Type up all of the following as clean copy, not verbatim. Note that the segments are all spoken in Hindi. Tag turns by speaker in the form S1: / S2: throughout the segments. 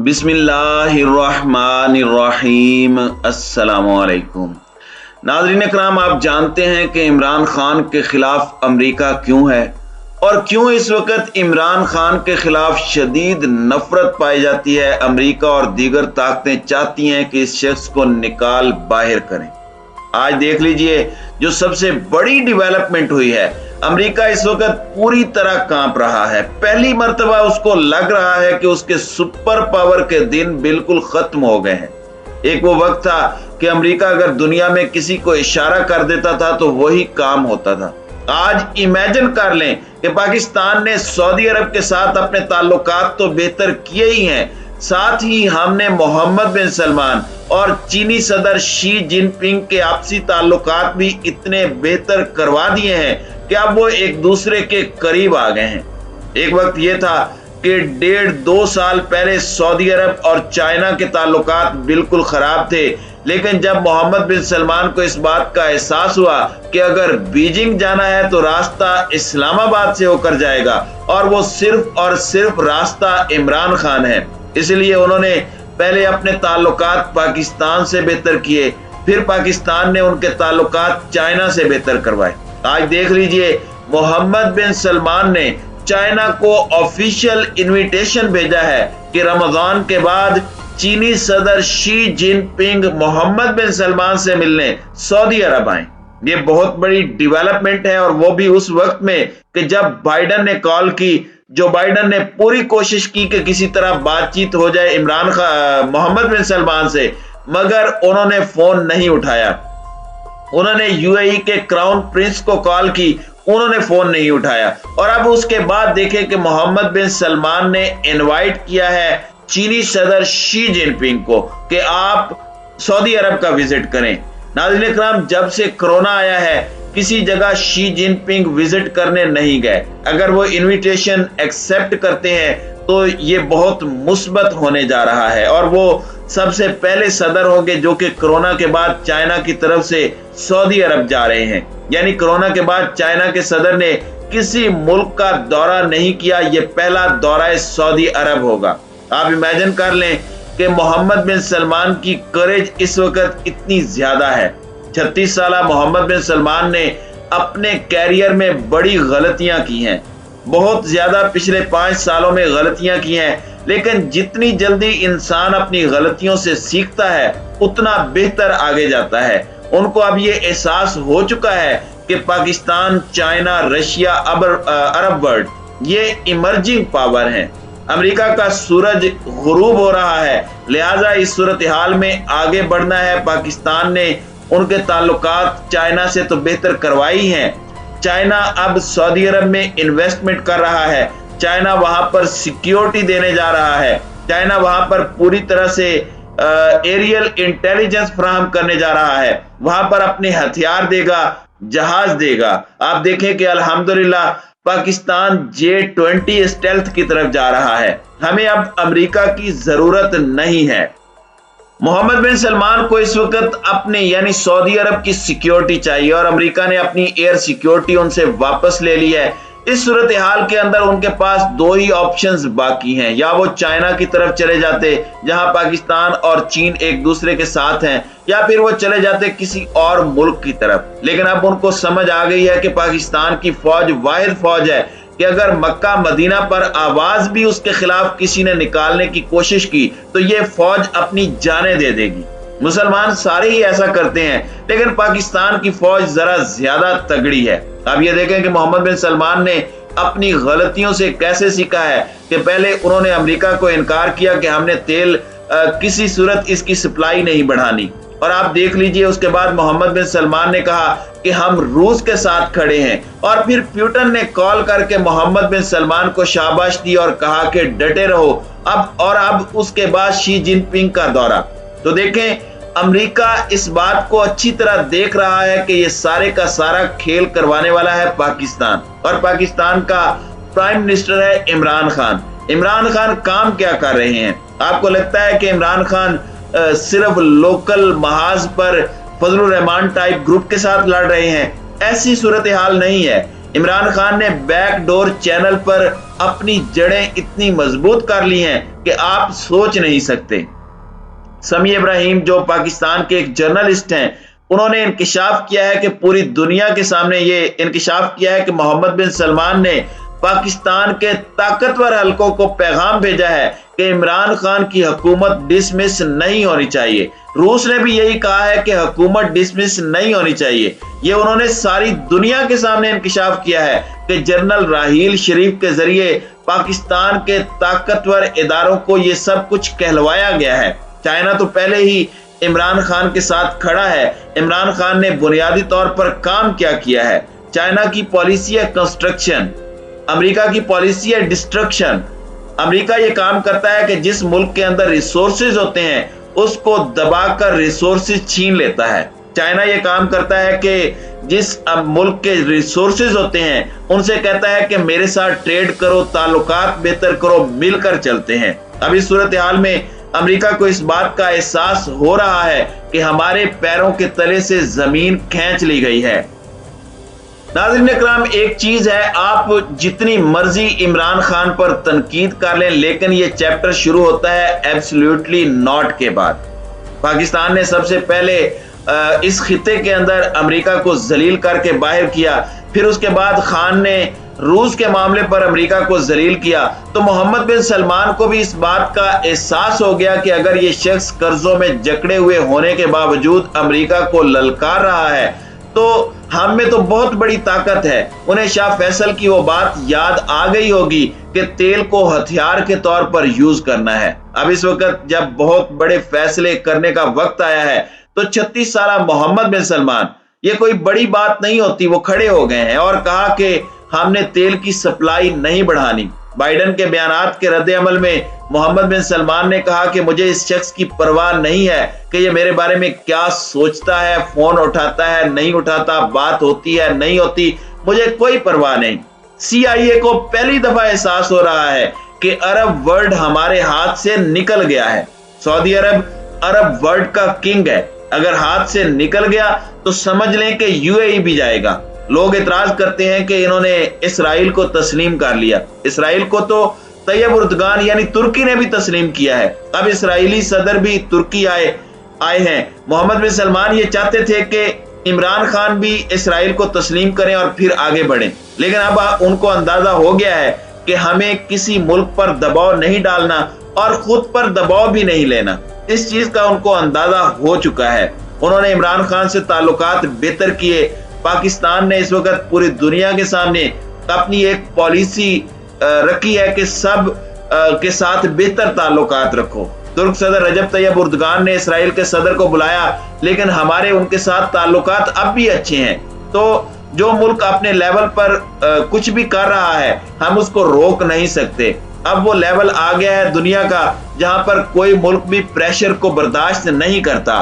S1: बिस्मिल्लाहिर्रहमानिर्रहीम। अस्सलामुअलैकुम। नाज़रीन इकराम, आप जानते हैं कि इमरान खान के खिलाफ अमेरिका क्यों है और क्यों इस वक्त इमरान खान के खिलाफ शदीद नफरत पाई जाती है। अमेरिका और दीगर ताकतें चाहती हैं कि इस शख्स को निकाल बाहर करें। आज देख लीजिए जो सबसे बड़ी डेवलपमेंट हुई है। अमेरिका इस वक्त पूरी तरह कांप रहा है। पहली मर्तबा उसको लग रहा है कि उसके सुपर पावर के दिन बिल्कुल खत्म हो गए हैं। एक वो वक्त था कि अमेरिका अगर दुनिया में किसी को इशारा कर देता था तो वही काम होता था। आज इमेजिन कर लें कि पाकिस्तान ने सऊदी अरब के साथ अपने ताल्लुकात तो बेहतर किए ही हैं, साथ ही हमने मोहम्मद बिन सलमान और चीनी सदर शी जिनपिंग के आपसी ताल्लुकात भी इतने बेहतर करवा दिए हैं कि अब वो एक दूसरे के करीब आ गए हैं। एक वक्त ये था कि 1.5-2 साल पहले सऊदी अरब और चाइना के ताल्लुकात बिल्कुल खराब थे, लेकिन जब मोहम्मद बिन सलमान को इस बात का एहसास हुआ कि अगर बीजिंग जाना है तो रास्ता इस्लामाबाद से होकर जाएगा और वो सिर्फ और सिर्फ रास्ता इमरान खान है, इसलिए उन्होंने पहले अपने ताल्लुकात पाकिस्तान से बेहतर किए, फिर पाकिस्तान ने उनके ताल्लुकात चाइना से बेहतर करवाए। आज देख लीजिए मोहम्मद बिन सलमान ने चाइना को ऑफिशियल इनविटेशन भेजा है कि रमजान के बाद चीनी सदर शी जिनपिंग मोहम्मद बिन सलमान से मिलने सऊदी अरब आए। ये बहुत बड़ी डेवलपमेंट है और वो भी उस वक्त में कि जब बाइडन ने कॉल की। जो बाइडन ने पूरी कोशिश की कि किसी तरह बातचीत हो जाए मोहम्मद बिन सलमान से, मगर उन्होंने फोन नहीं उठाया। उन्होंने यूएई के क्राउन प्रिंस को कॉल की, उन्होंने फोन नहीं उठाया। और अब उसके बाद देखें कि मोहम्मद बिन सलमान ने इनवाइट किया है चीनी सदर शी जिनपिंग को कि आप सऊदी अरब का विजिट करें। नाज़रीन इकराम, जब से कोरोना आया है किसी जगह शी जिनपिंग विजिट करने नहीं गए। अगर वो इनविटेशन एक्सेप्ट करते हैं तो ये बहुत मुस्बत होने जा रहा है और वो सबसे पहले सदर होंगे जो कि कोरोना के बाद चाइना की तरफ से सऊदी अरब जा रहे हैं। यानी कोरोना के बाद चाइना के सदर ने किसी मुल्क का दौरा नहीं किया, ये पहला दौरा सऊदी अरब होगा। आप इमेजिन कर लें कि मोहम्मद बिन सलमान की करेज इस वक्त इतनी ज्यादा है। 36 साल मोहम्मद बिन सलमान ने अपने कैरियर में बड़ी गलतियां की हैं, बहुत ज्यादा पिछले 5 सालों में गलतियां की हैं, लेकिन जितनी जल्दी इंसान अपनी गलतियों से सीखता है उतना बेहतर आगे जाता है। उनको अब ये एहसास हो चुका है कि Pakistan, China, Russia, Arab world ये इमर्जिंग पावर हैं। अमेरिका का सूरज गुरूब हो रहा है, लिहाजा इस सूरत हाल में आगे बढ़ना है। पाकिस्तान ने उनके ताल्लुकात चाइना से तो बेहतर करवाई हैं। चाइना अब सऊदी अरब में इन्वेस्टमेंट कर रहा है, चाइना वहां पर सिक्योरिटी देने जा रहा है, चाइना वहां पर पूरी तरह से एरियल इंटेलिजेंस फराहम करने जा रहा है, वहां पर अपने हथियार देगा, जहाज देगा। आप देखें कि अल्हम्दुलिल्लाह पाकिस्तान J-20 स्टेल्थ की तरफ जा रहा है। हमें अब अमेरिका की जरूरत नहीं है। मोहम्मद बिन सलमान को इस वक्त अपने यानी सऊदी अरब की सिक्योरिटी चाहिए और अमेरिका ने अपनी एयर सिक्योरिटी उनसे वापस ले ली है। इस सूरत हाल के अंदर उनके पास 2 ही ऑप्शंस बाकी हैं, या वो चाइना की तरफ चले जाते जहां पाकिस्तान और चीन एक दूसरे के साथ हैं, या फिर वो चले जाते किसी और मुल्क की तरफ। लेकिन अब उनको समझ आ गई है कि पाकिस्तान की फौज वाहिद फौज है कि अगर मक्का मदीना पर आवाज भी उसके खिलाफ किसी ने निकालने की कोशिश की तो ये फौज अपनी जानें दे देगी। मुसलमान सारे ही ऐसा करते हैं, लेकिन पाकिस्तान की फौज जरा ज्यादा तगड़ी है। अब ये देखें कि मोहम्मद बिन सलमान ने अपनी गलतियों से कैसे सीखा है कि पहले उन्होंने अमेरिका को इनकार किया कि हमने तेल किसी सूरत इसकी सप्लाई नहीं बढ़ानी, और आप देख लीजिए उसके बाद मोहम्मद बिन सलमान ने कहा कि हम रूस के साथ खड़े हैं, और फिर प्यूटन ने कॉल करके मोहम्मद बिन सलमान को शाबाश दी और कहा कि डटे रहो। अब उसके बाद शी जिनपिंग का दौरा। तो देखें अमेरिका इस बात को अच्छी तरह देख रहा है कि ये सारे का सारा खेल करवाने वाला है पाकिस्तान, और पाकिस्तान का प्राइम मिनिस्टर है इमरान खान। इमरान खान काम क्या कर रहे हैं? आपको लगता है कि इमरान खान सिर्फ लोकल महाज पर फजलुर रहमान टाइप ग्रुप के साथ लड़ रहे हैं? ऐसी सूरत हाल नहीं है। इमरान खान ने बैकडोर चैनल पर अपनी जड़ें इतनी मजबूत कर ली हैं कि आप सोच नहीं सकते। समी इब्राहिम जो पाकिस्तान के एक जर्नलिस्ट हैं, उन्होंने इंकिशाफ किया है कि पूरी दुनिया के सामने ये इंकिशाफ किया है कि मोहम्मद बिन सलमान ने पाकिस्तान के ताकतवर हलकों को पैगाम भेजा है कि इमरान खान की हुकूमत डिसमिस नहीं होनी चाहिए। रूस ने भी यही कहा है कि हुकूमत डिसमिस नहीं होनी चाहिए। ये उन्होंने सारी दुनिया के सामने इंकिशाफ किया है कि जनरल राहील शरीफ के जरिए पाकिस्तान के ताकतवर इदारों को ये सब कुछ कहलवाया गया है। चाइना तो पहले ही इमरान खान के साथ खड़ा है। इमरान खान ने बुनियादी तौर पर काम क्या किया है? चाइना की पॉलिसी है कंस्ट्रक्शन, अमेरिका की पॉलिसी है डिस्ट्रक्शन। अमेरिका ये काम करता है कि जिस मुल्क के अंदर रिसोर्सेज होते हैं उसको दबाकर रिसोर्सेज छीन लेता है। चाइना ये काम करता है कि जिस मुल्क के रिसोर्सेज होते हैं उनसे कहता है कि मेरे साथ ट्रेड करो, ताल्लुकात बेहतर करो, मिलकर चलते हैं। अब इस सूरत हाल में अमेरिका को इस बात का एहसास हो रहा है कि हमारे पैरों के तले से जमीन खींच ली गई है। नाज़रीन इकराम, एक चीज है, आप जितनी मर्जी इमरान खान पर तनकीद कर लें, लेकिन ये चैप्टर शुरू होता है एब्सोल्युटली नॉट के बाद। पाकिस्तान ने सबसे पहले इस खिते के अंदर अमेरिका को जलील करके बाहर किया, फिर उसके बाद खान ने रूस के मामले पर अमेरिका को जलील किया। तो मोहम्मद बिन सलमान को भी इस बात का एहसास हो गया कि अगर ये शख्स कर्जों में जकड़े हुए होने के बावजूद अमेरिका को ललकार रहा है तो हम में तो बहुत बड़ी ताकत है। उन्हें शाह फैसल की वो बात याद आ गई होगी कि तेल को हथियार के तौर पर यूज करना है। अब इस वक्त जब बहुत बड़े फैसले करने का वक्त आया है तो 36 साल मोहम्मद बिन सलमान, ये कोई बड़ी बात नहीं होती, वो खड़े हो गए हैं और कहा कि हमने तेल की सप्लाई नहीं बढ़ानी। बाइडन के बयानात के रद्द-ए-अमल में मोहम्मद बिन सलमान ने कहा कि मुझे इस शख्स की परवाह नहीं है कि ये मेरे बारे में क्या सोचता है, फोन उठाता है नहीं उठाता, बात होती है नहीं होती, मुझे कोई परवाह नहीं। CIA को पहली दफा एहसास हो रहा है कि अरब वर्ल्ड हमारे हाथ से निकल गया है। सऊदी अरब वर्ल्ड का किंग है, अगर हाथ से निकल गया तो समझ लें कि UAE भी जाएगा। लोग इतराज करते हैं कि इन्होंने इसराइल को तस्लीम कर लिया। इसराइल को तो तैयब उर्दगान यानी तुर्की ने भी तस्लीम किया है। अब इसराइली सदर भी तुर्की आए हैं। मोहम्मद बिन सलमान ये चाहते थे कि इमरान खान भी इसराइल को तस्लीम करें और फिर आगे बढ़ें, लेकिन अब उनको अंदाजा हो गया है कि हमें किसी मुल्क पर दबाव नहीं डालना और खुद पर दबाव भी नहीं लेना। इस चीज का उनको अंदाजा हो चुका है। उन्होंने इमरान खान से ताल्लुकात बेहतर किए। पाकिस्तान ने इस वक्त पूरी दुनिया के सामने अपनी एक पॉलिसी रखी है कि सब के साथ बेहतर ताल्लुकात रखो। तुर्क सदर रजब तैयब उर्दगान ने इसराइल के सदर को बुलाया, लेकिन हमारे उनके साथ ताल्लुकात अब भी अच्छे हैं। तो जो मुल्क अपने लेवल पर कुछ भी कर रहा है हम उसको रोक नहीं सकते। अब वो लेवल आ गया है दुनिया का जहां पर कोई मुल्क भी प्रेशर को बर्दाश्त नहीं करता।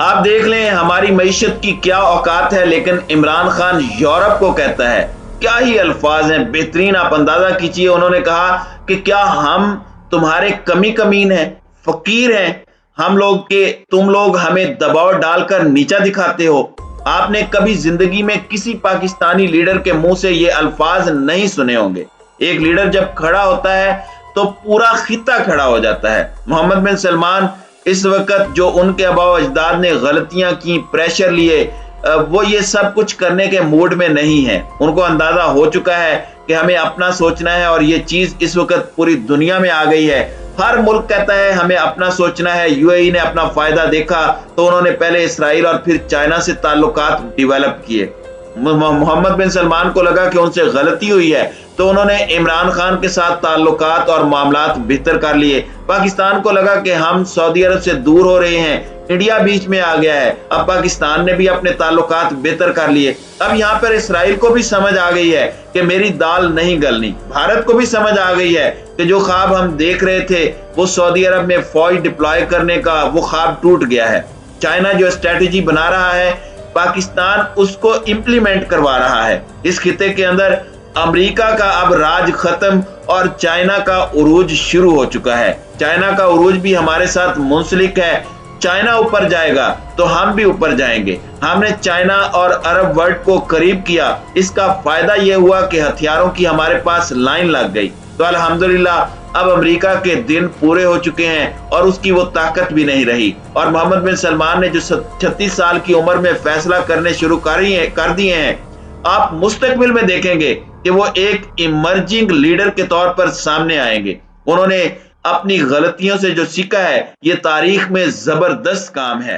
S1: आप देख लें हमारी मईशत की क्या औकात है, लेकिन इमरान खान यूरोप को कहता है, क्या ही अल्फाज हैं, बेहतरीन। आप अंदाजा कीजिए, उन्होंने कहा कि क्या हम तुम्हारे कमीन हैं, फकीर हैं हम लोग के, तुम लोग हमें दबाव डालकर नीचा दिखाते हो। आपने कभी जिंदगी में किसी पाकिस्तानी लीडर के मुंह से ये अल्फाज नहीं सुने होंगे। एक लीडर जब खड़ा होता है तो पूरा खिता खड़ा हो जाता है। मोहम्मद बिन सलमान इस वक्त जो उनके आबाओ अजदाद ने गलतियां की, प्रेशर लिए, वो ये सब कुछ करने के मूड में नहीं है। उनको अंदाजा हो चुका है कि हमें अपना सोचना है और ये चीज इस वक्त पूरी दुनिया में आ गई है। हर मुल्क कहता है हमें अपना सोचना है। UAE ने अपना फायदा देखा तो उन्होंने पहले इसराइल और फिर चाइना से ताल्लुकात डिवेलप किए। मोहम्मद बिन सलमान को लगा कि उनसे गलती हुई है तो उन्होंने इमरान खान के साथ ताल्लुकात और मामलात बेहतर कर लिए। पाकिस्तान को लगा कि हम सऊदी अरब से दूर हो रहे हैं, इंडिया बीच में आ गया है। अब पाकिस्तान ने भी अपने ताल्लुकात बेहतर कर लिए। अब यहाँ पर इसराइल को भी समझ आ गई है कि मेरी दाल नहीं गलनी। भारत को भी समझ आ गई है कि जो ख्वाब हम देख रहे थे वो सऊदी अरब में फौज डिप्लॉय करने का, वो ख्वाब टूट गया है। चाइना जो स्ट्रेटेजी बना रहा है पाकिस्तान उसको इंप्लीमेंट करवा रहा है। इस खिते के अंदर अमेरिका का अब राज खत्म और चाइना का उरूज शुरू हो चुका है। चाइना का उरूज भी हमारे साथ मुंसलिक है। चाइना ऊपर जाएगा तो हम भी ऊपर जाएंगे। हमने चाइना और अरब वर्ल्ड को करीब किया। इसका फायदा यह हुआ कि हथियारों की हमारे पास लाइन लग गई। तो अल्हम्दुलिल्लाह अब अमेरिका के दिन पूरे हो चुके हैं और उसकी वो ताकत भी नहीं रही। और मोहम्मद बिन सलमान ने जो 36 साल की उम्र में फैसला करने शुरू कर दिए हैं, आप मुस्तकबिल में देखेंगे कि वो एक इमर्जिंग लीडर के तौर पर सामने आएंगे। उन्होंने अपनी गलतियों से जो सीखा है, ये तारीख में जबरदस्त काम है।